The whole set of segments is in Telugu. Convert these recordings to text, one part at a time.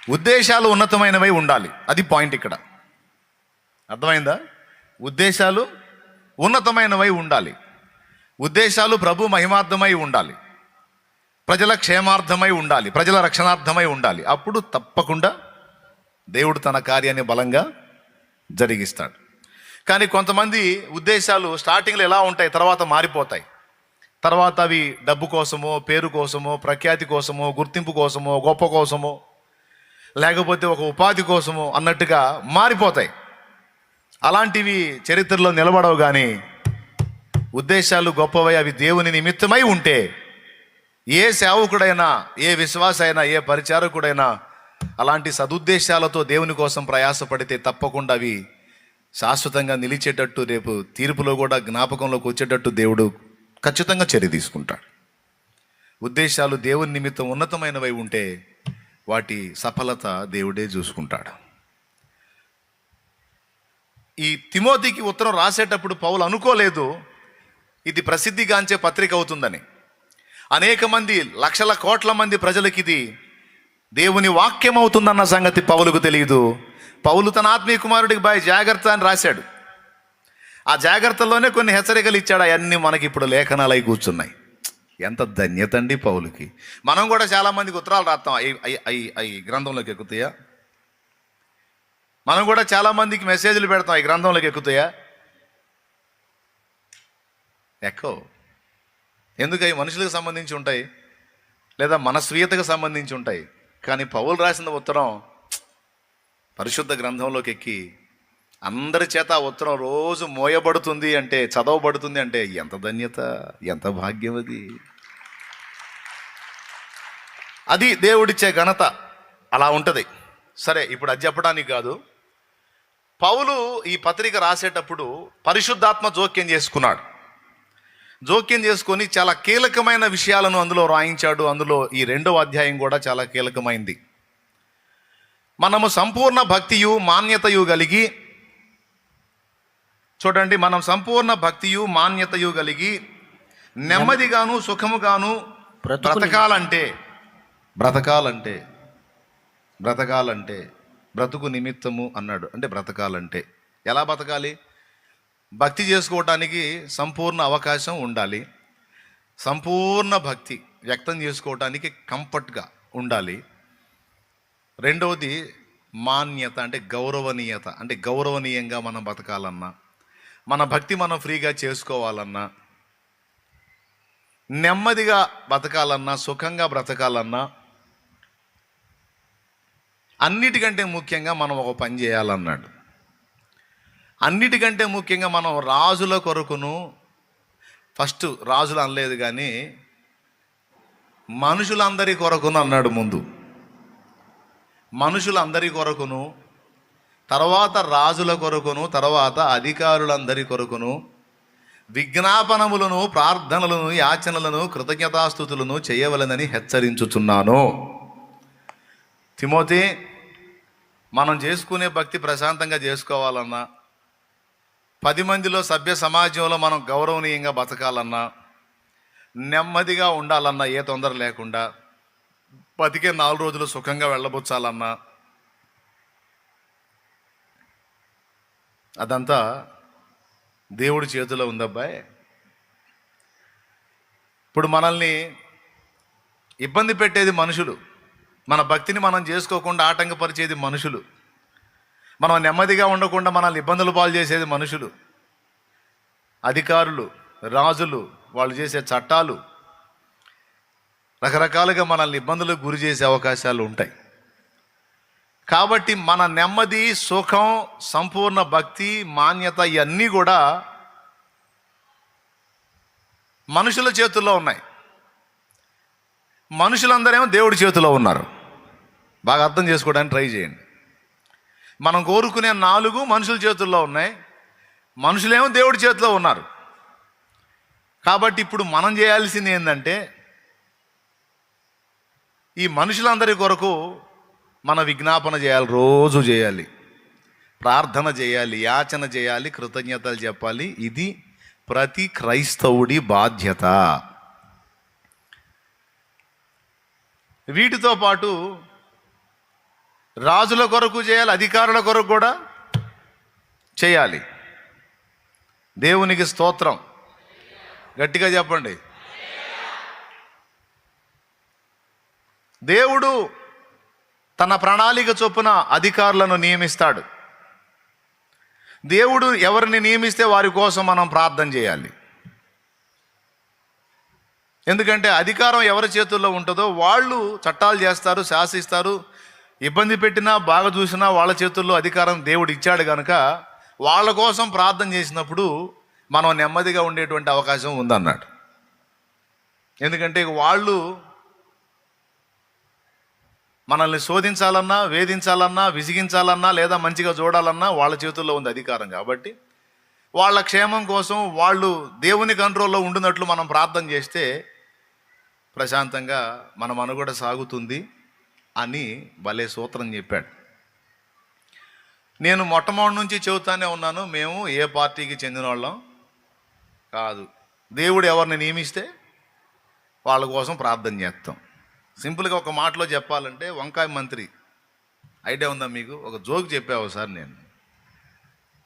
ఉద్దేశాలు ఉన్నతమైనవై ఉండాలి. అది పాయింట్ ఇక్కడ. అర్థమైందా? ఉద్దేశాలు ఉన్నతమైనవై ఉండాలి. ఉద్దేశాలు ప్రభు మహిమార్థమై ఉండాలి, ప్రజల క్షేమార్థమై ఉండాలి, ప్రజల రక్షణార్థమై ఉండాలి. అప్పుడు తప్పకుండా దేవుడు తన కార్యాన్ని బలంగా జరిగిస్తాడు. కానీ కొంతమంది ఉద్దేశాలు స్టార్టింగ్లో ఎలా ఉంటాయి, తర్వాత మారిపోతాయి. తర్వాత అవి డబ్బు కోసమో, పేరు కోసమో, ప్రఖ్యాతి కోసమో, గుర్తింపు కోసమో, గొప్ప కోసమో, లేకపోతే ఒక ఉపాధి కోసమో అన్నట్టుగా మారిపోతాయి. అలాంటివి చరిత్రలో నిలబడవు. కానీ ఉద్దేశాలు గొప్పవై అవి దేవుని నిమిత్తమై ఉంటే ఏ సేవకుడైనా, ఏ విశ్వాస అయినా, ఏ పరిచారకుడైనా అలాంటి సదుద్దేశాలతో దేవుని కోసం ప్రయాసపడితే తప్పకుండా అవి శాశ్వతంగా నిలిచేటట్టు, రేపు తీర్పులో కూడా జ్ఞాపకంలోకి వచ్చేటట్టు దేవుడు ఖచ్చితంగా చర్య తీసుకుంటాడు. ఉద్దేశాలు దేవుని నిమిత్తం ఉన్నతమైనవై ఉంటే వాటి సఫలత దేవుడే చూసుకుంటాడు. ఈ తిమోతికి ఉత్తరం రాసేటప్పుడు పౌలు అనుకోలేదు ఇది ప్రసిద్ధిగాంచే పత్రిక అవుతుందని. అనేక మంది, లక్షల కోట్ల మంది ప్రజలకి ఇది దేవుని వాక్యం అవుతుందన్న సంగతి పౌలుకు తెలియదు. పౌలు తన ఆత్మీయ కుమారుడికి బాయ్ జాగ్రత్త అని రాశాడు. ఆ జాగ్రత్తలోనే కొన్ని హెచ్చరికలు ఇచ్చాడు. అవన్నీ మనకి ఇప్పుడు లేఖనాలు అయి కూర్చున్నాయి. ఎంత ధన్యత అండి పౌలుకి. మనం కూడా చాలామందికి ఉత్తరాలు రాస్తాం, అవి గ్రంథంలోకి ఎక్కుతాయా? మనం కూడా చాలామందికి మెసేజ్లు పెడతాం, ఈ గ్రంథంలోకి ఎక్కుతాయా? ఎక్కో. ఎందుకు? అవి మనుషులకు సంబంధించి ఉంటాయి, లేదా మన స్వీయతకు సంబంధించి ఉంటాయి. కానీ పౌలు రాసిన ఉత్తరం పరిశుద్ధ గ్రంథంలోకి ఎక్కి అందరి చేత ఆ ఉత్తరం రోజు మోయబడుతుంది అంటే, చదవబడుతుంది అంటే ఎంత ధన్యత, ఎంత భాగ్యం అది. అది దేవుడిచ్చే ఘనత. అలా ఉంటుంది. సరే, ఇప్పుడు అది చెప్పడానికి కాదు. పౌలు ఈ పత్రిక రాసేటప్పుడు పరిశుద్ధాత్మ జోక్యం చేసుకున్నాడు. జోక్యం చేసుకొని చాలా కీలకమైన విషయాలను అందులో రాయించాడు. అందులో ఈ 2వ అధ్యాయం కూడా చాలా కీలకమైంది. మనము సంపూర్ణ భక్తియు మాన్యతయు కలిగి, చూడండి, మనం సంపూర్ణ భక్తియు మాన్యతయు కలిగి నెమ్మదిగాను సుఖముగాను బ్రతకాలంటే బ్రతుకు నిమిత్తము అన్నాడు. అంటే బ్రతకాలంటే ఎలా బ్రతకాలి? భక్తి చేసుకోవటానికి సంపూర్ణ అవకాశం ఉండాలి. సంపూర్ణ భక్తి వ్యక్తం చేసుకోవటానికి కంఫర్ట్గా ఉండాలి. రెండవది మాన్యత, అంటే గౌరవనీయత. అంటే గౌరవనీయంగా మనం బతకాలన్నా, మన భక్తి మనం ఫ్రీగా చేసుకోవాలన్నా, నెమ్మదిగా బతకాలన్నా, సుఖంగా బ్రతకాలన్నా, అన్నిటికంటే ముఖ్యంగా మనం ఒక పని చేయాలన్నాడు. అన్నిటికంటే ముఖ్యంగా మనం రాజుల కొరకును, ఫస్ట్ రాజులు అనలేదు కానీ మనుషులందరి కొరకును అన్నాడు. ముందు మనుషులందరి కొరకును, తర్వాత రాజుల కొరకును, తర్వాత అధికారులందరి కొరకును విజ్ఞాపనములను, ప్రార్థనలను, యాచనలను, కృతజ్ఞతాస్తుతులను చేయవలెనని హెచ్చరించుచున్నాను. తిమోతి, మనం చేసుకునే భక్తి ప్రశాంతంగా చేసుకోవాలన్నా, 10 మందిలో సభ్య సమాజంలో మనం గౌరవనీయంగా బతకాలన్నా, నెమ్మదిగా ఉండాలన్నా, ఏ తొందర లేకుండా బతికే 4 రోజులు సుఖంగా వెళ్ళబుచ్చాలన్నా, అదంతా దేవుడి చేతిలో ఉందబ్బాయి. ఇప్పుడు మనల్ని ఇబ్బంది పెట్టేది మనుషులు, మన భక్తిని మనం చేసుకోకుండా ఆటంకపరిచేది మనుషులు, మనం నెమ్మదిగా ఉండకుండా మనల్ని ఇబ్బందులు పాలు చేసేది మనుషులు, అధికారులు, రాజులు, వాళ్ళు చేసే చట్టాలు రకరకాలుగా మనల్ని ఇబ్బందులకు గురి చేసే అవకాశాలు ఉంటాయి. కాబట్టి మన నెమ్మది, సుఖం, సంపూర్ణ భక్తి, మాన్యత ఇవన్నీ కూడా మనుషుల చేతుల్లో ఉన్నాయి. మనుషులందరేమో దేవుడి చేతిలో ఉన్నారు. బాగా అర్థం చేసుకోవడానికి ట్రై చేయండి. మనం కోరుకునే 4 మనుషుల చేతుల్లో ఉన్నాయి, మనుషులేమో దేవుడి చేతిలో ఉన్నారు. కాబట్టి ఇప్పుడు మనం చేయాల్సింది ఏంటంటే, ఈ మనుషులందరి కొరకు మన విజ్ఞాపన చేయాలి, రోజు చేయాలి, ప్రార్థన చేయాలి, యాచన చేయాలి, కృతజ్ఞతలు చెప్పాలి. ఇది ప్రతి క్రైస్తవుడి బాధ్యత. వీటితో పాటు రాజుల కొరకు చేయాలి, అధికారుల కొరకు కూడా చేయాలి. దేవునికి స్తోత్రం. గట్టిగా చెప్పండి. దేవుడు తన ప్రణాళిక చొప్పున అధికారులను నియమిస్తాడు. దేవుడు ఎవరిని నియమిస్తే వారి కోసం మనం ప్రార్థన చేయాలి. ఎందుకంటే అధికారం ఎవరి చేతుల్లో ఉంటుందో వాళ్ళు చట్టాలు చేస్తారు, శాసిస్తారు. ఇబ్బంది పెట్టినా బాగా చూసినా వాళ్ళ చేతుల్లో అధికారం దేవుడు ఇచ్చాడు కనుక వాళ్ళ కోసం ప్రార్థన చేసినప్పుడు మనం నెమ్మదిగా ఉండేటువంటి అవకాశం ఉందన్నాడు. ఎందుకంటే వాళ్ళు మనల్ని శోధించాలన్నా, వేధించాలన్నా, విసిగించాలన్నా, లేదా మంచిగా చూడాలన్నా వాళ్ళ చేతుల్లో ఉంది అధికారం. కాబట్టి వాళ్ళ క్షేమం కోసం వాళ్ళు దేవుని కంట్రోల్లో ఉండినట్లు మనం ప్రార్థన చేస్తే ప్రశాంతంగా మన మనుగడ సాగుతుంది అని భలే సూత్రం చెప్పాడు. నేను మొట్టమొదటి నుంచి చెబుతానే ఉన్నాను, మేము ఏ పార్టీకి చెందిన వాళ్ళం కాదు. దేవుడు ఎవరిని నియమిస్తే వాళ్ళ కోసం ప్రార్థన చేస్తాం. సింపుల్గా ఒక మాటలో చెప్పాలంటే వంకాయ మంత్రి ఐడియా ఉందా మీకు? ఒక జోక్ చెప్పావు సార్. నేను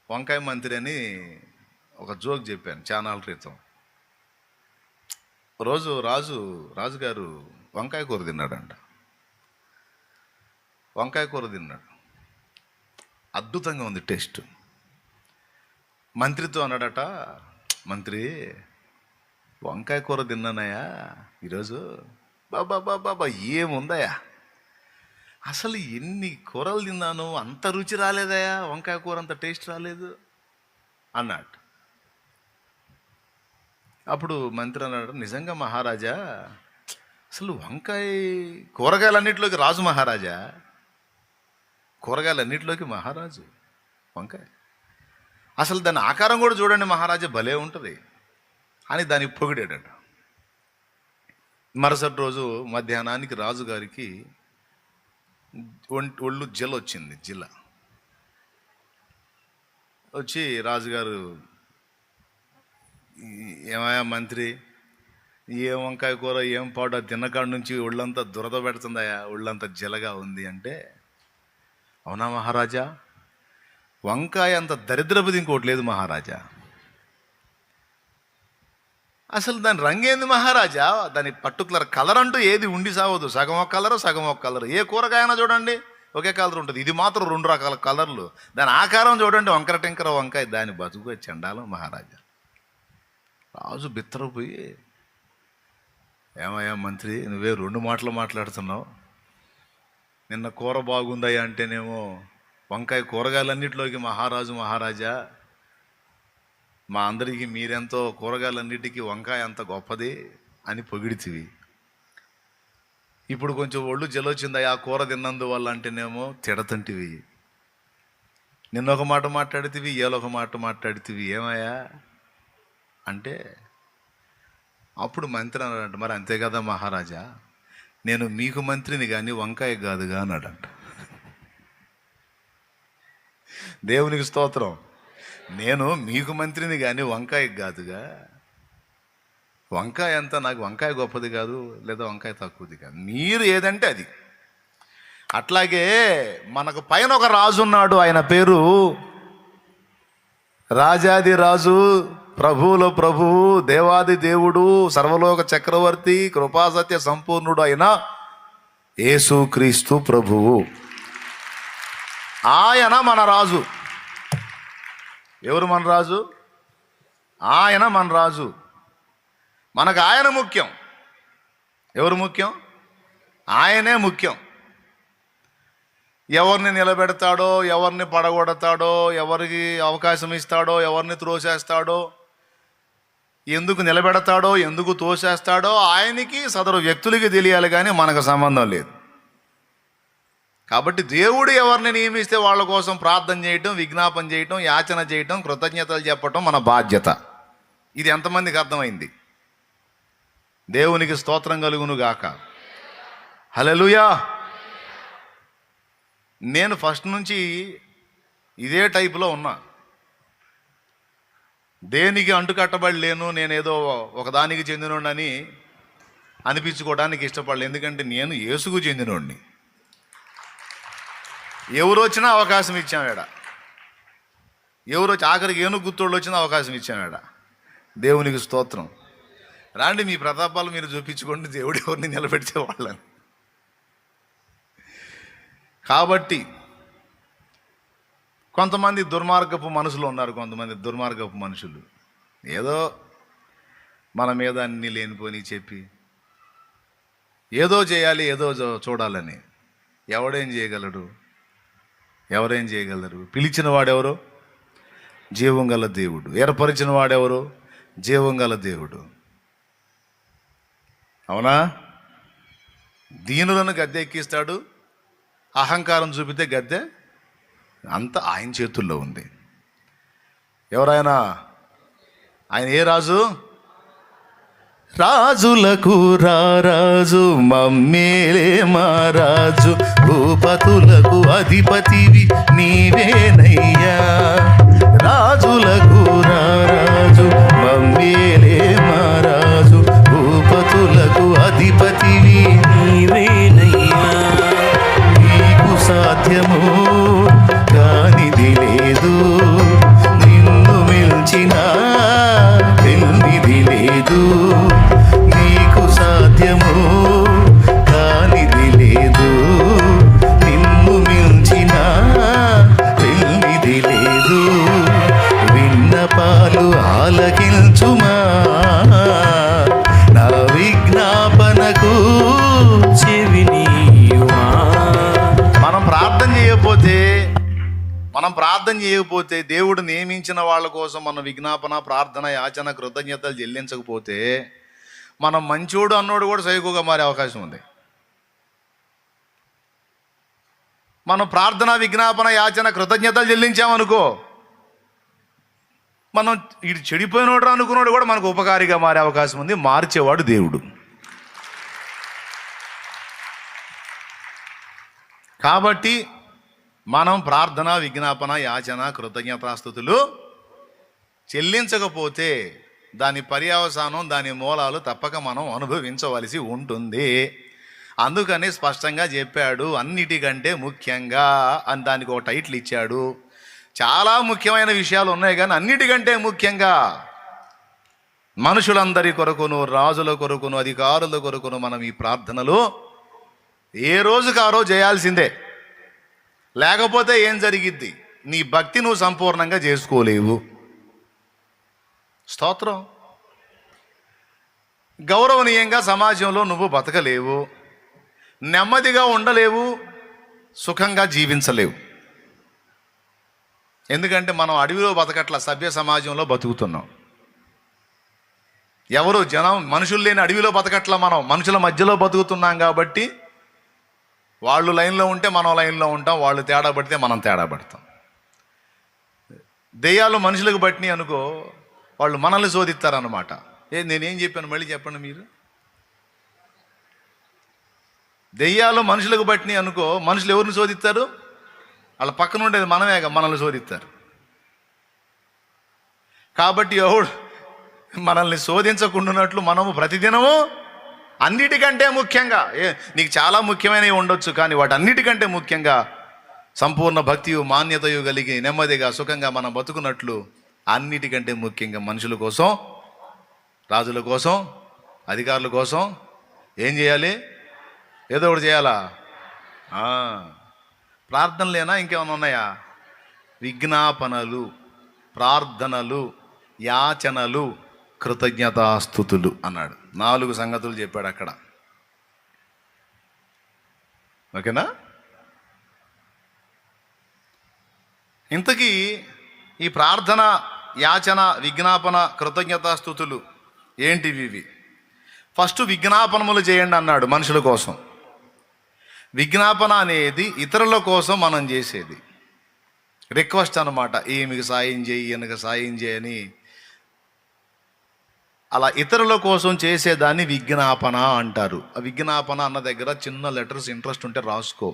వంకాయ మంత్రి అని ఒక జోక్ చెప్పాను చానాల క్రితం. రోజు రాజుగారు వంకాయ కూర తిన్నాడంట. వంకాయ కూర తిన్నాడు, అద్భుతంగా ఉంది టేస్ట్. మంత్రితో అన్నాడట, మంత్రి వంకాయ కూర తిన్నానయ్యా ఈరోజు. బాబా ఏముందయ్యా, అసలు ఎన్ని కూరలు తిన్నాను, అంత రుచి రాలేదయ్యా, వంకాయ కూర అంత టేస్ట్ రాలేదు అన్నాడు. అప్పుడు మంత్రి అన్నాడు, నిజంగా మహారాజా, అసలు వంకాయ కూరగాయలన్నింటిలోకి రాజు మహారాజా, కూరగాయలన్నింటిలోకి మహారాజు వంకాయ. అసలు దాని ఆకారం కూడా చూడండి మహారాజా, భలే ఉంటుంది అని దానికి పొగిడాడట. మరుసటి రోజు మధ్యాహ్నానికి రాజుగారికి ఒళ్ళు జిల వచ్చింది. జిల వచ్చి రాజుగారు, ఏమయ్యా మంత్రి, ఏం వంకాయ కూర ఏం పాట తిన్నకాడ నుంచి ఒళ్ళంతా దురద పెడుతుందయా, ఒళ్ళంతా జిలగా ఉంది అంటే, అవునా మహారాజా, వంకాయ అంత దరిద్రపుది ఇంకోటి లేదు మహారాజా. అసలు దాని రంగేంది మహారాజా, దాని పర్టికులర్ కలర్ అంటూ ఏది ఉండి సావదు. సగం ఒక కలరు, సగం ఒక కలరు. ఏ కూరగాయనా చూడండి ఒకే కలర్ ఉంటుంది. ఇది మాత్రం 2 రకాల కలర్లు. దాని ఆకారం చూడండి వంకర టెంకర వంకాయ, దాని బతుకు చెండాలం మహారాజా. రాజు బిత్తరపోయి, ఏమయ్యా మంత్రి, నువ్వే 2 మాటలు మాట్లాడుతున్నావు. నిన్న కూర బాగుందయ్యా అంటేనేమో వంకాయ కూరగాయలన్నింటిలోకి మహారాజా, మా అందరికీ మీరెంతో కూరగాయలన్నిటికీ వంకాయ అంత గొప్పది అని పొగిడితివి. ఇప్పుడు కొంచెం ఒళ్ళు జలొచ్చిందయ్యా కూర తిన్నందువల్ల అంటేనేమో తిడతంటివి. నిన్నొక మాట మాట్లాడితివి, ఏలొక మాట మాట్లాడితివి, ఏమయ్యా అంటే, అప్పుడు మంత్రి అన్నాడంట, మరి అంతే కదా మహారాజా, నేను మీకు మంత్రిని కానీ వంకాయ కాదుగా అన్నాడంట. దేవునికి స్తోత్రం. నేను మీకు మంత్రిని కానీ వంకాయ కాదుగా. వంకాయ అంతా నాకు వంకాయ గొప్పది కాదు, లేదా వంకాయ తక్కువది కాదు, మీరు ఏదంటే అది. అట్లాగే మనకు పైన ఒక రాజు ఉన్నాడు, ఆయన పేరు రాజాది రాజు, ప్రభువులో ప్రభువు, దేవాది దేవుడు, సర్వలోక చక్రవర్తి, కృపాసత్య సంపూర్ణుడు అయిన యేసుక్రీస్తు ప్రభువు. ఆయన మన రాజు. ఎవరు మన రాజు? ఆయన మన రాజు. మనకు ఆయన ముఖ్యం. ఎవరు ముఖ్యం? ఆయనే ముఖ్యం. ఎవరిని నిలబెడతాడో, ఎవరిని పడగొడతాడో, ఎవరికి అవకాశం ఇస్తాడో, ఎవరిని త్రోసేస్తాడో, ఎందుకు నిలబెడతాడో, ఎందుకు తోసేస్తాడో ఆయనకి, సదరు వ్యక్తులకి తెలియాలి, కానీ మనకు సంబంధం లేదు. కాబట్టి దేవుడు ఎవరిని నియమిస్తే వాళ్ళ కోసం ప్రార్థన చేయటం, విజ్ఞాపన చేయటం, యాచన చేయటం, కృతజ్ఞతలు చెప్పటం మన బాధ్యత. ఇది ఎంతమందికి అర్థమైంది? దేవునికి స్తోత్రం కలుగును గాక. హల్లెలూయా. నేను ఫస్ట్ నుంచి ఇదే టైపులో ఉన్నా. దేనికి అంటుకట్టబడి లేను. నేనేదో ఒకదానికి చెందినోడిని అనిపించుకోవడానికి ఇష్టపడలేదు. ఎందుకంటే నేను యేసుకు చెందినోడిని. ఎవరు వచ్చినా అవకాశం ఇచ్చామేడ, ఎవరు వచ్చి ఆఖరికి ఏనుగు గుర్తోళ్ళు వచ్చినా అవకాశం ఇచ్చామేడ. దేవునికి స్తోత్రం. రాండి, మీ ప్రతాపాలు మీరు చూపించుకోండి, దేవుడు ఎవరిని నిలబెడితే వాళ్ళని. కాబట్టి కొంతమంది దుర్మార్గపు మనుషులు ఉన్నారు, కొంతమంది దుర్మార్గపు మనుషులు ఏదో మన మీద అన్ని లేనిపోని చెప్పి ఏదో చేయాలి, ఏదో చూడాలని. ఎవడేం చేయగలడు? ఎవరేం చేయగలరు? పిలిచిన వాడెవరు? జీవం గల దేవుడు. ఏర్పరిచిన వాడెవరు? జీవం గల దేవుడు. అవునా? దీనులను గద్దె ఎక్కిస్తాడు, అహంకారం చూపితే గద్దె అంతా ఆయన చేతుల్లో ఉంది. ఎవరైనా ఆయన ఏ రాజు? రాజులకు రారాజు, మమ్మేలే మారాజు, భూపతులకు అధిపతివి నీవేనయ్యా. రాజులకు రారాజు, మమ్మేలే మారాజు, భూపతులకు అధిపతివి నీవేనయ్యా. నీకు సాధ్యము కానిది లేదు, నిన్ను మిల్చిన పెళ్ళిది లేదు. నీకు సాధ్యము కానిది లేదు, నిన్ను మిల్చిన పెళ్ళిది లేదు. విన్నపాలు ఆలకించుమా, నా విజ్ఞాపనకు చెవినీయుమా. మనం ప్రార్థన చేయకపోతే దేవుడు నియమించిన వాళ్ళ కోసం మన విజ్ఞాపన, ప్రార్థన, యాచన, కృతజ్ఞతలు చెల్లించకపోతే మనం మంచోడు అన్నోడు కూడా సైకోగా మారే అవకాశం ఉంది. మనం ప్రార్థన, విజ్ఞాపన, యాచన, కృతజ్ఞతలు చెల్లించామనుకో, మనం ఇటు చెడిపోయినోడు అనుకున్నాడు కూడా మనకు ఉపకారిగా మారే అవకాశం ఉంది. మార్చేవాడు దేవుడు. కాబట్టి మనం ప్రార్థన, విజ్ఞాపన, యాచన, కృతజ్ఞతాస్తుతులు చెల్లించకపోతే దాని పర్యవసానం, దాని మూలాలు తప్పక మనం అనుభవించవలసి ఉంటుంది. అందుకని స్పష్టంగా చెప్పాడు, అన్నిటికంటే ముఖ్యంగా అని దానికి ఒక టైటిల్ ఇచ్చాడు. చాలా ముఖ్యమైన విషయాలు ఉన్నాయి, కానీ అన్నిటికంటే ముఖ్యంగా మనుషులందరి కొరకును, రాజుల కొరకును, అధికారుల కొరకును మనం ఈ ప్రార్థనలు ఏ రోజుకు ఆ రోజు చేయాల్సిందే. లేకపోతే ఏం జరిగిద్ది? నీ భక్తి నువ్వు సంపూర్ణంగా చేసుకోలేవు. స్తోత్రం. గౌరవనీయంగా సమాజంలో నువ్వు బతకలేవు, నెమ్మదిగా ఉండలేవు, సుఖంగా జీవించలేవు. ఎందుకంటే మనం అడవిలో బతకట్ల, సభ్య సమాజంలో బతుకుతున్నాం. ఎవరు మనుషులు లేని అడవిలో బతకట్ల, మనం మనుషుల మధ్యలో బతుకుతున్నాం. కాబట్టి వాళ్ళు లైన్లో ఉంటే మనం లైన్లో ఉంటాం, వాళ్ళు తేడా పడితే మనం తేడా పడతాం. దెయ్యాలు మనుషులకు పట్టినాయి అనుకో, వాళ్ళు మనల్ని శోధిస్తారన్నమాట. నేనేం చెప్పాను మళ్ళీ చెప్పండి మీరు? దెయ్యాలు మనుషులకు పట్టినాయి అనుకో, మనుషులు ఎవరిని శోధిస్తారు? వాళ్ళ పక్కన ఉండేది మనమేగా, మనల్ని శోధిస్తారు. కాబట్టి ఎవడు మనల్ని శోధించకుండానట్లు మనము ప్రతిదినము అన్నిటికంటే ముఖ్యంగా, నీకు చాలా ముఖ్యమైనవి ఉండొచ్చు, కానీ వాటి అన్నిటికంటే ముఖ్యంగా సంపూర్ణ భక్తియు మాన్యతయు కలిగి నెమ్మదిగా సుఖంగా మనం బతుకున్నట్లు అన్నిటికంటే ముఖ్యంగా మనుషుల కోసం, రాజుల కోసం, అధికారుల కోసం ఏం చేయాలి? ఏదో ఒకటి చేయాలా? ప్రార్థనలేనా? ఇంకేమైనా ఉన్నాయా? విజ్ఞాపనలు, ప్రార్థనలు, యాచనలు, కృతజ్ఞతాస్తుతులు అన్నాడు. 4 సంగతులు చెప్పాడు అక్కడ. ఓకేనా? ఇంతకీ ఈ ప్రార్థన, యాచన, విజ్ఞాపన, కృతజ్ఞతాస్తుతులు ఏంటివి? ఇవి ఫస్ట్ విజ్ఞాపనములు చేయండి అన్నాడు మనుషుల కోసం. విజ్ఞాపన అనేది ఇతరుల కోసం మనం చేసేది రిక్వెస్ట్ అన్నమాట. ఈమెకి సాయం చేయి, ఈయనకి సాయం చేయని, అలా ఇతరుల కోసం చేసేదాన్ని విజ్ఞాపన అంటారు. ఆ విజ్ఞాపన అన్న దగ్గర చిన్న లెటర్స్ ఇంట్రెస్ట్ ఉంటే రాసుకో.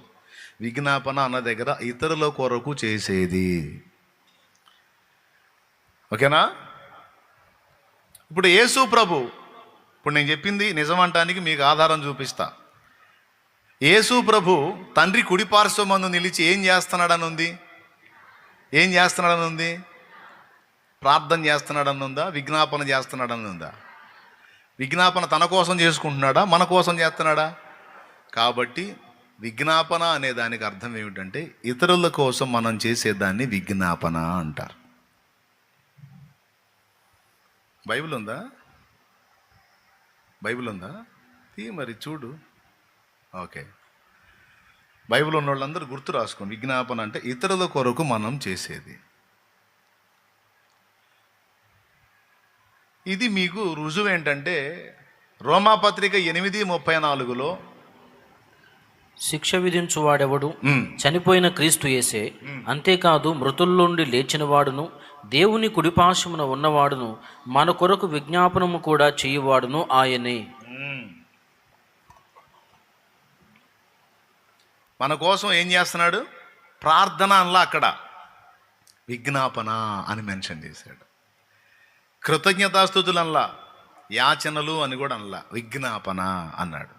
విజ్ఞాపన అన్న దగ్గర ఇతరుల కొరకు చేసేది. ఓకేనా? ఇప్పుడు యేసు ప్రభు, ఇప్పుడు నేను చెప్పింది నిజమంటానికి మీకు ఆధారం చూపిస్తా. యేసు ప్రభు తండ్రి కుడిపార్శ్వమందు నిలిచి ఏం చేస్తున్నాడని ఉంది? ఏం చేస్తున్నాడని ఉంది? ప్రార్థన చేస్తున్నాడని ఉందా? విజ్ఞాపన చేస్తున్నాడని ఉందా? విజ్ఞాపన తన కోసం చేసుకుంటున్నాడా, మన కోసం చేస్తున్నాడా? కాబట్టి విజ్ఞాపన అనే దానికి అర్థం ఏమిటంటే ఇతరుల కోసం మనం చేసేదాన్ని విజ్ఞాపన అంటారు. బైబిల్ ఉందా? బైబిల్ ఉందా? మరి చూడు. ఓకే, బైబిల్ ఉన్న వాళ్ళందరూ గుర్తు రాసుకోండి. విజ్ఞాపన అంటే ఇతరుల కొరకు మనం చేసేది. ఇది మీకు రుజువు ఏంటంటే రోమాపత్రిక 8:34లో శిక్ష విధించువాడెవడు? చనిపోయిన క్రీస్తు యేసే. అంతేకాదు మృతుల్లో నుండి లేచిన వాడును, దేవుని కుడిపార్శ్వమున ఉన్నవాడును, మన కొరకు విజ్ఞాపనము కూడా చేయువాడును ఆయనే. మన కోసం ఏం చేస్తున్నాడు? ప్రార్థన అనలా, అక్కడ విజ్ఞాపన అని మెన్షన్ చేశాడు. కృతజ్ఞతాస్తుతులు అనలా, యాచనలు అని కూడా అనలా, విజ్ఞాపన అన్నాడు.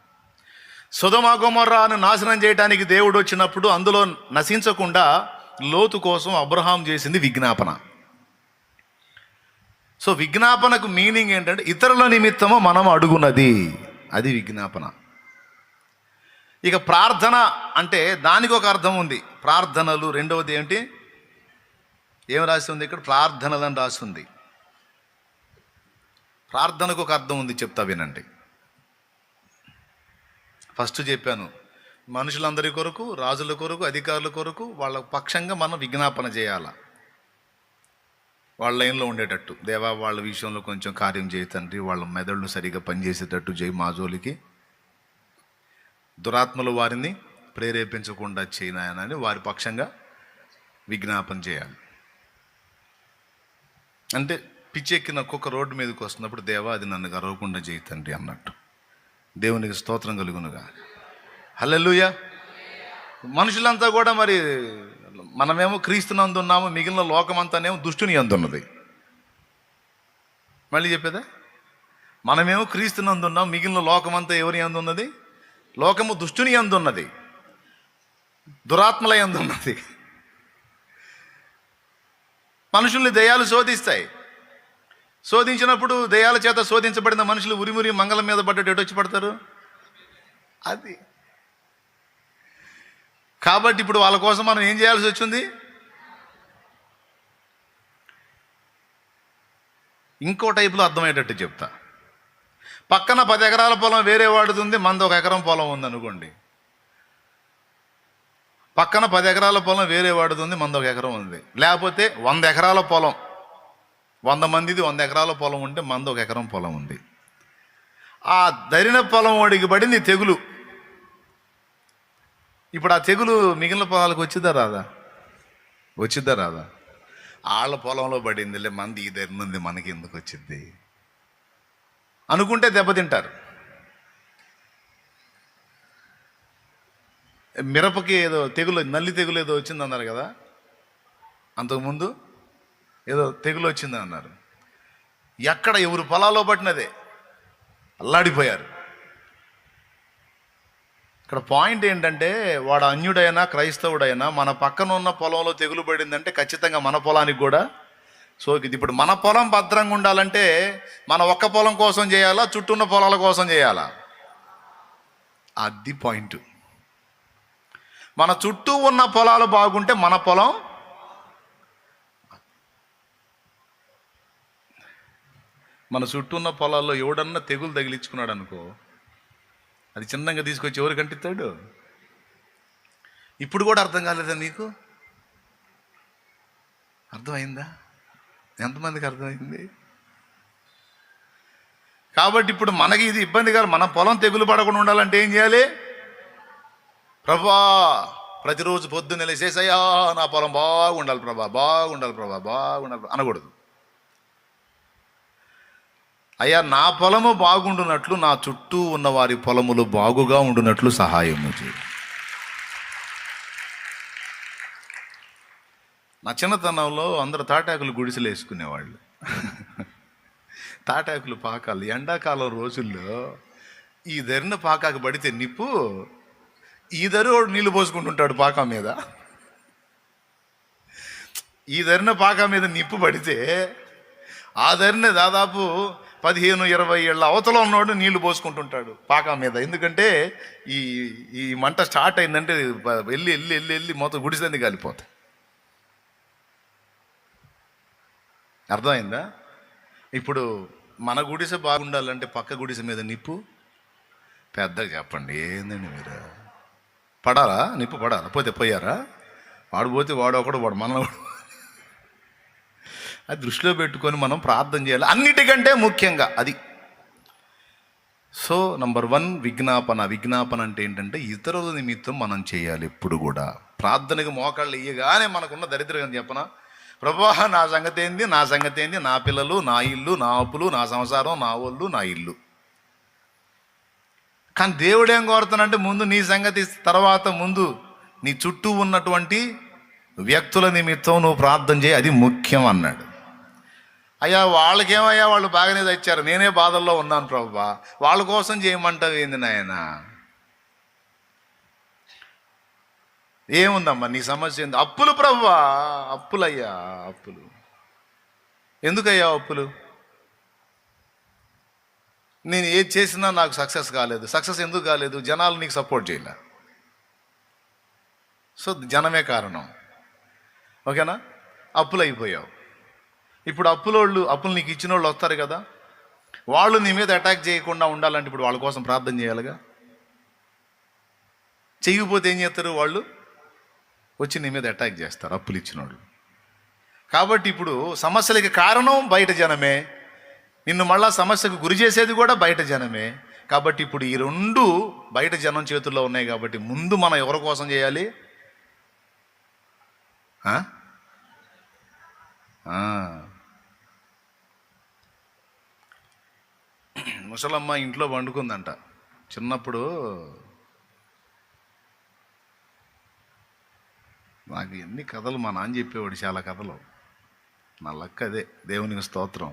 సొదొమ గొమొర్రాను నాశనం చేయడానికి దేవుడు వచ్చినప్పుడు అందులో నశించకుండా లోతు కోసం అబ్రహాం చేసింది విజ్ఞాపన. సో విజ్ఞాపనకు మీనింగ్ ఏంటంటే ఇతరుల నిమిత్తము మనం అడుగున్నది, అది విజ్ఞాపన. ఇక ప్రార్థన అంటే దానికి ఒక అర్థం ఉంది. ప్రార్థనలు రెండవది ఏంటి? ఏం రాసి ఉంది ఇక్కడ? ప్రార్థనలు అని రాసి ఉంది. ప్రార్థనకు ఒక అర్థం ఉంది, చెప్తా వినండి. ఫస్ట్ చెప్పాను, మనుషులందరి కొరకు, రాజుల కొరకు, అధికారుల కొరకు, వాళ్ళ పక్షంగా మనం విజ్ఞాపన చేయాల. వాళ్ళ లైన్లో ఉండేటట్టు, దేవా వాళ్ళ విషయంలో కొంచెం కార్యం చేయి తండ్రి, వాళ్ళ మెదళ్ళు సరిగా పనిచేసేటట్టు చేయి, మా జోలికి దురాత్మలు వారిని ప్రేరేపించకుండా చేయనాయనని వారి పక్షంగా విజ్ఞాపన చేయాలి. అంటే పిచ్చెక్కిన కుక్క రోడ్డు మీదకి వస్తున్నప్పుడు దేవా అది నన్ను గర్వకుండా చేయి తండ్రి అన్నట్టు. దేవునికి స్తోత్రం కలుగునుగా. హల్లెలూయా. మనుషులంతా కూడా మరి మనమేమో క్రీస్తునందు ఉన్నాము, మిగిలిన లోకమంతానేమో దుష్టుని అందున్నది. మళ్ళీ చెప్పేదా? మనమేమో క్రీస్తునందు ఉన్నాం, మిగిలిన లోకమంతా ఎవరి యందు ఉన్నది? లోకము దుష్టుని యందు ఉన్నది, దురాత్మల యందు ఉన్నది. మనుషుల్ని దయ్యాలు శోధిస్తాయి. శోధించినప్పుడు దయ్యాల చేత శోధించబడిన మనుషులు ఉరిమురి మంగళం మీద పడ్డట్టు ఎటు వచ్చి పడతారు? అది. కాబట్టి ఇప్పుడు వాళ్ళ కోసం మనం ఏం చేయాల్సి వచ్చింది? ఇంకో టైపులో అర్థమయ్యేటట్టు చెప్తా. పక్కన 10 ఎకరాల పొలం వేరే వాడుతుంది, మనది 1 ఎకరం పొలం ఉందనుకోండి. పక్కన 10 ఎకరాల పొలం వేరే వాడుతుంది, మనది 1 ఎకరం ఉంది. లేకపోతే 100 ఎకరాల పొలం, 100 మందిది 100 ఎకరాల పొలం ఉంటే మనది 1 ఎకరం పొలం ఉంది. ఆ దరిన పొలం వాడికి పడింది తెగులు. ఇప్పుడు ఆ తెగులు మిగిలిన పొలాలకు వచ్చిద్దా రాదా? వచ్చిద్దా రాదా? వాళ్ళ పొలంలో పడిందిలే, మంది ఈ దరినుంది, మనకి ఎందుకు వచ్చింది అనుకుంటే దెబ్బతింటారు. మిరపకి ఏదో తెగులు, నల్లి తెగులు ఏదో వచ్చిందన్నారు కదా, అంతకుముందు ఏదో తెగులు వచ్చిందని అన్నారు. ఎక్కడ ఎవరు పొలాల్లో పట్టినదే, అల్లాడిపోయారు. ఇక్కడ పాయింట్ ఏంటంటే వాడు అన్యుడైనా క్రైస్తవుడైనా మన పక్కన ఉన్న పొలంలో తెగులు పడిందంటే ఖచ్చితంగా మన పొలానికి కూడా సోకిది. ఇప్పుడు మన పొలం భద్రంగా ఉండాలంటే మన ఒక్క పొలం కోసం చేయాలా, చుట్టూ ఉన్న పొలాల కోసం చేయాలా? అది పాయింట్. మన చుట్టూ ఉన్న పొలాలు బాగుంటే మన పొలం, మన చుట్టూ ఉన్న పొలాల్లో ఎవడన్నా తెగులు తగిలించుకున్నాడు అనుకో, అది చిన్నగా తీసుకొచ్చి ఎవరు కంటిస్తాడు? ఇప్పుడు కూడా అర్థం కాలేదా నీకు? అర్థమైందా? ఎంతమందికి అర్థమైంది? కాబట్టి ఇప్పుడు మనకి ఇది ఇబ్బంది కాదు. మన పొలం తెగులు పడకుండా ఉండాలంటే ఏం చేయాలి? ప్రభా ప్రతిరోజు పొద్దున్న లేసేసయ్యా నా పొలం బాగుండాలి ప్రభా, బాగుండాలి ప్రభా, బాగుండాలి అనకూడదు. అయ్యా నా పొలము బాగుండునట్లు నా చుట్టూ ఉన్న వారి పొలములు బాగుగా ఉండునట్లు సహాయము చేయి. నా చిన్నతనంలో అందరూ తాటాకులు గుడిసెలు వేసుకునేవాళ్ళు. తాటాకులు పాకాలు ఎండాకాలం రోజుల్లో ఈ ధరిన పాకాకు పడితే నిప్పు ఈ దరివాడు నీళ్లు పోసుకుంటుంటాడు పాక మీద. ఈ దరిన పాక మీద నిప్పు పడితే ఆ దరిన దాదాపు 15-20 ఏళ్ళ అవతల ఉన్నవాడు నీళ్లు పోసుకుంటుంటాడు పాక మీద. ఎందుకంటే ఈ ఈ మంట స్టార్ట్ అయిందంటే వెళ్ళి వెళ్ళి వెళ్ళి వెళ్ళి మొత్తం గుడిసెంది కాలిపోతాయి. అర్థమైందా? ఇప్పుడు మన గుడిసె బాగుండాలంటే పక్క గుడిసె మీద నిప్పు పెద్దగా చెప్పండి. ఏందండి మీరు? పడాలా? నిప్పు పడాలా? పోతే పోయారా? వాడు పోతే వాడు ఒకడు వాడు మన అది దృష్టిలో పెట్టుకొని మనం ప్రార్థన చేయాలి అన్నిటికంటే ముఖ్యంగా అది. సో నంబర్ 1 విజ్ఞాపన అంటే ఏంటంటే ఇతరుల నిమిత్తం మనం చేయాలి. ఎప్పుడు కూడా ప్రార్థనకి మోకాళ్ళు ఇయ్యగానే మనకున్న దరిద్రం చెప్పనా, ప్రభువా నా సంగతి ఏంది, నా సంగతి ఏంది, నా పిల్లలు, నా ఇల్లు, నా అప్పులు, నా సంసారం, నా ఒళ్ళు, నా ఇల్లు. కానీ దేవుడు ఏం కోరుతానంటే ముందు నీ సంగతి, తర్వాత ముందు నీ చుట్టూ ఉన్నటువంటి వ్యక్తుల నిమిత్తం నువ్వు ప్రార్థన చేయి, అది ముఖ్యం అన్నాడు. అయ్యా వాళ్ళకేమయ్యా, వాళ్ళు బాగానే తెచ్చారు, నేనే బాధల్లో ఉన్నాను ప్రభువా, వాళ్ళ కోసం చేయమంటావు ఏంది నాయన? ఏముందమ్మా నీ సమస్య ఏంది? అప్పులు ప్రభువా, అప్పులయ్యా, అప్పులు. ఎందుకయ్యా అప్పులు? నేను ఏది చేసినా నాకు సక్సెస్ కాలేదు. సక్సెస్ ఎందుకు కాలేదు? జనాలు నీకు సపోర్ట్ చేయలే. సో జనమే కారణం. ఓకేనా? అప్పులు అయిపోయావు. ఇప్పుడు అప్పులు నీకు ఇచ్చిన వాళ్ళు వస్తారు కదా, వాళ్ళు నీ మీద అటాక్ చేయకుండా ఉండాలంటే ఇప్పుడు వాళ్ళ కోసం ప్రార్థన చేయాలిగా. చేయకపోతే ఏం చేస్తారు? వాళ్ళు వచ్చి నీ మీద అటాక్ చేస్తారు, అప్పులు ఇచ్చిన వాళ్ళు. కాబట్టి ఇప్పుడు సమస్యలకి కారణం బయట జనమే, నిన్ను మళ్ళా సమస్యకు గురి చేసేది కూడా బయట జనమే. కాబట్టి ఇప్పుడు ఈ 2 బయట జనం చేతుల్లో ఉన్నాయి. కాబట్టి ముందు మనం ఎవరి కోసం చేయాలి? ముసలమ్మ ఇంట్లో వండుకుందంట. చిన్నప్పుడు నాకు ఎన్ని కథలు మా నాన్న చెప్పేవాడు, చాలా కథలు. నా లక్క అదే, దేవునికి స్తోత్రం.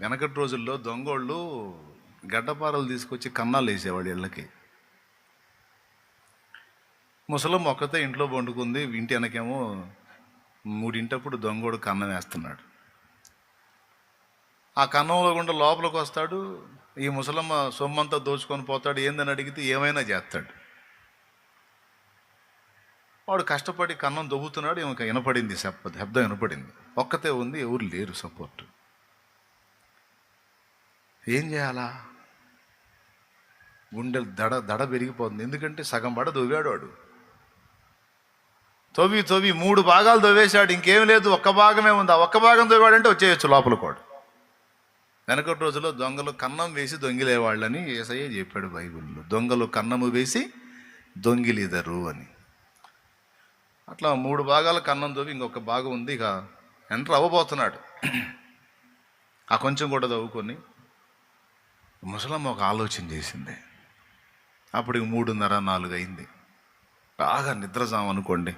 వెనకటి రోజుల్లో దొంగోళ్ళు గడ్డపారలు తీసుకొచ్చి కన్నాలు వేసేవాడు ఇళ్ళకి. ముసలమ్మ ఒక్కతే ఇంట్లో వండుకుంది. ఇంటి వెనకేమో 3 దొంగోడు కన్నం వేస్తున్నాడు. ఆ కన్నంలో గుండా లోపలికి వస్తాడు. ఈ ముసలమ్మ సొమ్మంతా దోచుకొని పోతాడు. ఏందని అడిగితే ఏమైనా చేస్తాడు. వాడు కష్టపడి కన్నం దొబ్బుతున్నాడు. ఏమో వినపడింది, శబ్దం వినపడింది. ఒక్కతే ఉంది, ఎవరు లేరు సపోర్ట్. ఏం చేయాలా? గుండెలు దడ పెరిగిపోతుంది. ఎందుకంటే సగం పడ దొవ్వాడు వాడు. తవ్వి 3 భాగాలు దొవ్వేశాడు. ఇంకేం లేదు, ఒక్క భాగమే ఉంది. ఆ ఒక్క భాగం దొవ్వాడంటే వచ్చేయచ్చు లోపల కూడా. వెనకటి రోజుల్లో దొంగలు కన్నం వేసి దొంగిలేవాళ్ళని యేసయ్య చెప్పాడు బైబిల్లో. దొంగలు కన్నము వేసి దొంగిలిదరు అని. అట్లా 3 భాగాల కన్నం దొవ్వి ఇంకొక భాగం ఉంది. ఇక ఎంటర్ అవ్వబోతున్నాడు. ఆ కొంచెం కూడా దవ్వుకొని ముసలమ్మ ఒక ఆలోచన చేసింది. అప్పటికి 3:30-4 అయింది. బాగా నిద్రజాం అనుకోండి.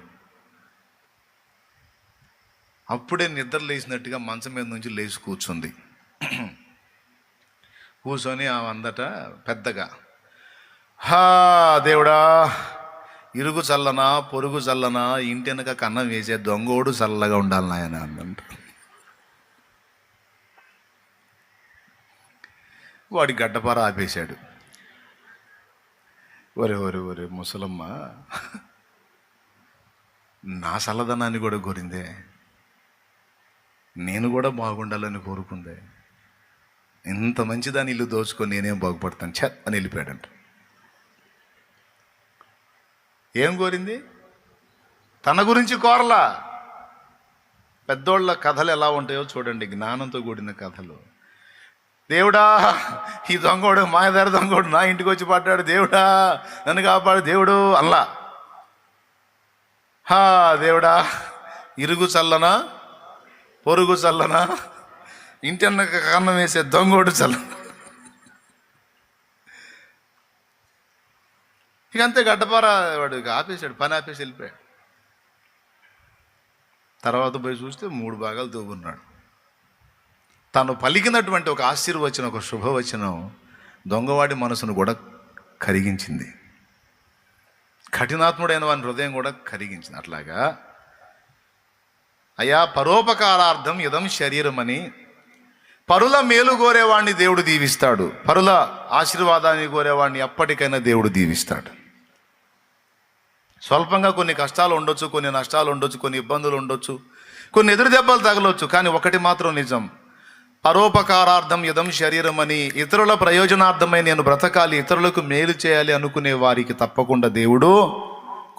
అప్పుడే నిద్ర లేచినట్టుగా మంచం మీద నుంచి లేచి కూర్చుంది. కూర్చొని అందట పెద్దగా, హా దేవుడా, ఇరుగు చల్లనా పొరుగు చల్లనా, ఇంటి వెనక కన్నం వేసే దొంగోడు చల్లగా ఉండాలి నాయన అందంట. వాడి గడ్డపార ఆపేశాడు. ఒరే ముసలమ్మ, నా చల్లదనాన్ని కూడా కోరిందే, నేను కూడా బాగుండాలని కోరుకుందే. ఇంత మంచిదాన్ని ఇల్లు దోచుకొని నేనేం బాగుపడతాను అని వెళ్ళిపోయాడంట. ఏం కోరింది? తన గురించి కోరలా. పెద్దోళ్ళ కథలు ఎలా ఉంటాయో చూడండి, జ్ఞానంతో కూడిన కథలు. దేవుడా, ఈ దొంగోడు, మాయదారి దొంగోడు నా ఇంటికి వచ్చి పడ్డాడు, దేవుడా నన్ను కాపాడు దేవుడు అల్లా. హా దేవుడా, ఇరుగు చల్లనా పొరుగు చల్లనా, ఇంటి అన్న కన్నం వేసే దొంగోడు చల్లనా. ఇక అంతే, గడ్డపార వాడు ఆపేశాడు, పని ఆపేసి వెళ్ళిపోయాడు. తర్వాత పోయి చూస్తే 3 భాగాలు దొంగున్నాడు. తను పలికినటువంటి ఒక ఆశీర్వచనం, ఒక శుభవచనం దొంగవాడి మనసును కూడా కరిగించింది. కఠినాత్ముడైన వాని హృదయం కూడా కరిగించింది. అట్లాగా అయ్యా, పరోపకారార్థం ఇదం శరీరమని, పరుల మేలు కోరేవాడిని దేవుడు దీవిస్తాడు, పరుల ఆశీర్వాదాన్ని కోరేవాడిని ఎప్పటికైనా దేవుడు దీవిస్తాడు. స్వల్పంగా కొన్ని కష్టాలు ఉండొచ్చు, కొన్ని నష్టాలు ఉండొచ్చు, కొన్ని ఇబ్బందులు ఉండొచ్చు, కొన్ని ఎదురు దెబ్బలు తగలొచ్చు, కానీ ఒకటి మాత్రం నిజం, పరోపకారార్థం ఇదం శరీరం అని, ఇతరుల ప్రయోజనార్థమై నేను బ్రతకాలి, ఇతరులకు మేలు చేయాలి అనుకునే వారికి తప్పకుండా దేవుడు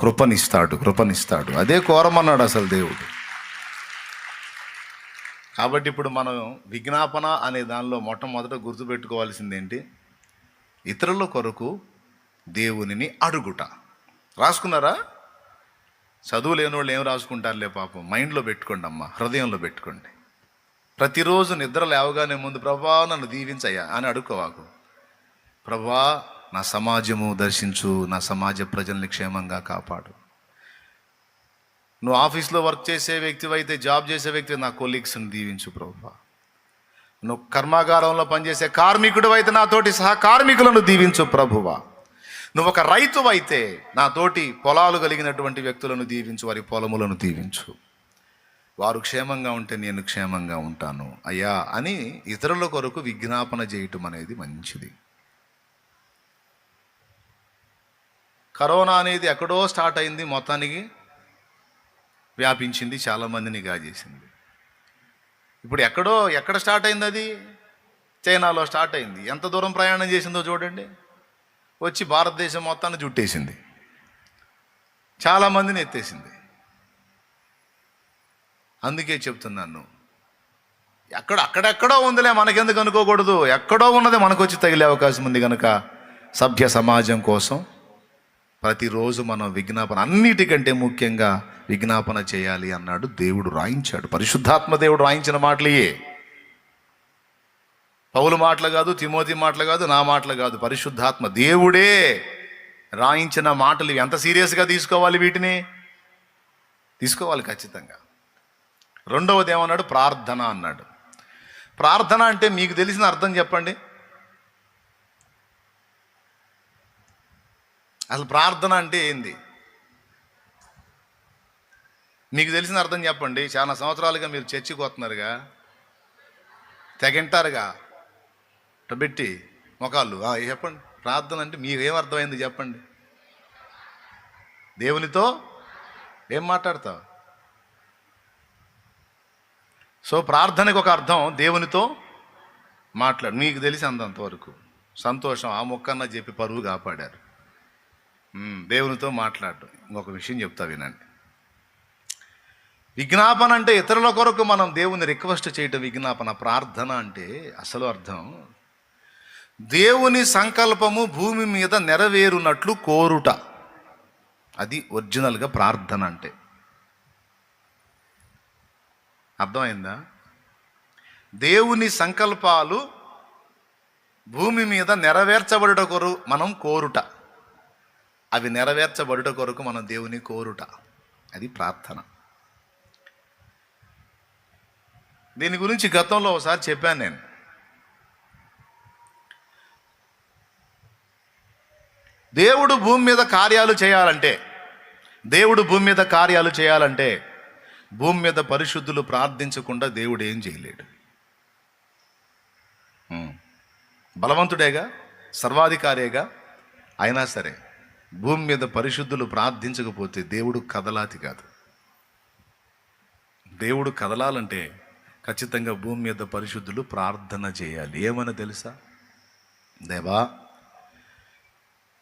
కృపనిస్తాడు. అదే కోరమన్నాడు అసలు దేవుడు. కాబట్టి ఇప్పుడు మనం విజ్ఞాపన అనే దానిలో మొట్టమొదట గుర్తుపెట్టుకోవాల్సింది ఏంటి? ఇతరుల కొరకు దేవునిని అడుగుట. రాసుకున్నారా? చదువు లేని వాళ్ళు ఏం రాసుకుంటారులే పాపం. మైండ్లో పెట్టుకోండి అమ్మ, హృదయంలో పెట్టుకోండి. ప్రతిరోజు నిద్ర లేవగానే ముందు, ప్రభా నన్ను దీవించయ్యా అని అడుక్కోవాకు. ప్రభా నా సమాజము దర్శించు, నా సమాజ ప్రజల్ని క్షేమంగా కాపాడు. నువ్వు ఆఫీస్లో వర్క్ చేసే వ్యక్తివైతే, జాబ్ చేసే వ్యక్తి, నా కొలీగ్స్ని దీవించు ప్రభా. నువ్వు కర్మాగారంలో పనిచేసే కార్మికుడు అయితే నాతోటి సహకార్మికులను దీవించు ప్రభువా. నువ్వు ఒక రైతు అయితే నాతోటి పొలాలు కలిగినటువంటి వ్యక్తులను దీవించు, వారి పొలములను దీవించు. వారు క్షేమంగా ఉంటే నేను క్షేమంగా ఉంటాను అయ్యా అని ఇతరుల కొరకు విజ్ఞాపన చేయటం అనేది మంచిది. కరోనా అనేది ఎక్కడో స్టార్ట్ అయింది, మొత్తానికి వ్యాపించింది, చాలామందిని గాజేసింది. ఇప్పుడు ఎక్కడ స్టార్ట్ అయింది? అది చైనాలో స్టార్ట్ అయింది. ఎంత దూరం ప్రయాణం చేసిందో చూడండి. వచ్చి భారతదేశం మొత్తాన్ని జుట్టేసింది, చాలామందిని ఎత్తేసింది. అందుకే చెప్తున్నాను, అక్కడెక్కడో ఉందిలే, మనకెందుకు అనుకోకూడదు. ఎక్కడో ఉన్నది మనకు వచ్చి తగిలే అవకాశం ఉంది కనుక సభ్య సమాజం కోసం ప్రతిరోజు మనం విజ్ఞాపన, అన్నిటికంటే ముఖ్యంగా విజ్ఞాపన చేయాలి అన్నాడు దేవుడు, రాయించాడు. పరిశుద్ధాత్మ దేవుడు రాయించిన మాటలే. పౌలు మాటలు కాదు, తిమోతి మాటలు కాదు, నా మాటలు కాదు, పరిశుద్ధాత్మ దేవుడే రాయించిన మాటలు. ఎంత సీరియస్గా తీసుకోవాలి, వీటిని తీసుకోవాలి ఖచ్చితంగా. రెండవది ఏమన్నాడు? ప్రార్థన అన్నాడు. ప్రార్థన అంటే మీకు తెలిసిన అర్థం చెప్పండి. అసలు ప్రార్థన అంటే ఏంది మీకు తెలిసిన అర్థం చెప్పండి. చాలా సంవత్సరాలుగా మీరు చర్చికి వస్తున్నారుగా, తెగింటారుగా పెట్టి మొకాళ్ళు. చెప్పండి, ప్రార్థన అంటే మీకు ఏం అర్థమైంది చెప్పండి. దేవునితో ఏం మాట్లాడతావు? సో ప్రార్థనకు ఒక అర్థం, దేవునితో మాట్లాడు. మీకు తెలిసి అంతవరకు సంతోషం, ఆ మొక్కన్న చెప్పి పరువు కాపాడారు. దేవునితో మాట్లాడు. ఇంకొక విషయం చెప్తా వినండి. విజ్ఞాపన అంటే ఇతరుల కొరకు మనం దేవుని రిక్వెస్ట్ చేయటం విజ్ఞాపన. ప్రార్థన అంటే అసలు అర్థం దేవుని సంకల్పము భూమి మీద నెరవేరునట్లు కోరుట. అది ఒరిజినల్గా ప్రార్థన అంటే. అర్థమైందా? దేవుని సంకల్పాలు భూమి మీద నెరవేర్చబడుట కొరకు మనం కోరుట, అవి నెరవేర్చబడుట కొరకు మనం దేవుని కోరుట, అది ప్రార్థన. దీని గురించి గతంలో ఒకసారి చెప్పాను నేను. దేవుడు భూమి మీద కార్యాలు చేయాలంటే భూమి మీద పరిశుద్ధులు ప్రార్థించకుండా దేవుడు ఏం చేయలేడు. బలవంతుడేగా, సర్వాధికారేగా, అయినా సరే భూమి మీద పరిశుద్ధులు ప్రార్థించకపోతే దేవుడు కదలాతి కాదు. దేవుడు కదలాలంటే ఖచ్చితంగా భూమి మీద పరిశుద్ధులు ప్రార్థన చేయాలి. ఏమని తెలుసా? దేవా,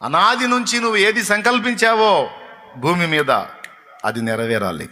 అనాది నుంచి నువ్వు ఏది సంకల్పించావో భూమి మీద అది నెరవేరాలి.